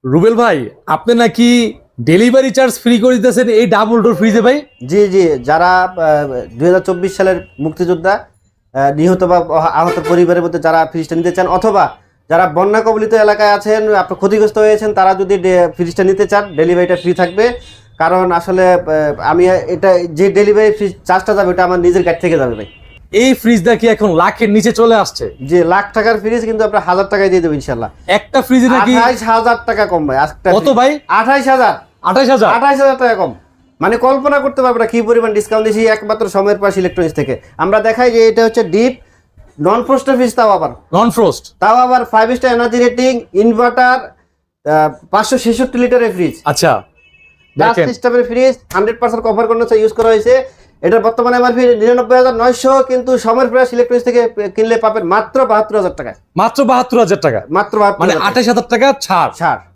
রুবেল ভাই, আপনি নাকি ডেলিভারি চার্জ ফ্রি করে দিতেছেন এই ডাবল ডোর ফ্রিজে ভাই? জি জি, যারা 2024 সালের মুক্তিযোদ্ধা নিহত বা আহত পরিবারের মধ্যে যারা ফ্রিজটা নিতে চান, অথবা যারা বন্যা কবলিত এলাকায় আছেন, আপনার ক্ষতিগ্রস্ত হয়েছেন, তারা যদি ফ্রিজটা নিতে চান, ডেলিভারিটা ফ্রি থাকবে। কারণ আসলে আমি এটা যে ডেলিভারি ফ্রিজ চার্জটা যাবে ওটা আমার নিজের কাছ থেকে যাবে ভাই। এই ফ্রিজটা কি এখন লাখের নিচে চলে আসছে? যে লাখ টাকার ফ্রিজ কিন্তু আপনার 1000 টাকায় দিয়ে দেবো ইনশাল্লাহ। একটা ফ্রিজে নাকি 28,000 টাকা কম ভাই। কত ভাই? 28,000। 28,000? 28,000 টাকা কম, মানে কল্পনা করতে পারবে না কি পরিমাণ ডিসকাউন্ট দিয়েছি একমাত্র সময়ের পাশ ইলেকট্রনিক্স থেকে। আমরা দেখাই যে এটা হচ্ছে ডিপ নন ফ্রোস্টেড ফ্রিজ, তাও আবার 5 স্টার এনার্জি রেটিং, ইনভার্টার, 566 লিটারের ফ্রিজ। আচ্ছা, ডাস্ট দেখেন সিস্টেমের ফ্রিজ, 100% কভার কন্ডেন্সার ইউজ করা হয়েছে। এটা বর্তমানে এমআরপি 99,900, কিন্তু সময়ের প্রাইস ইলেকট্রনিক্স থেকে কিনলে পাবেন মাত্র 72,000 টাকায়। মাত্র 72,000 টাকা, মাত্র মানে 28,000 টাকা ছাড়। ছাড়।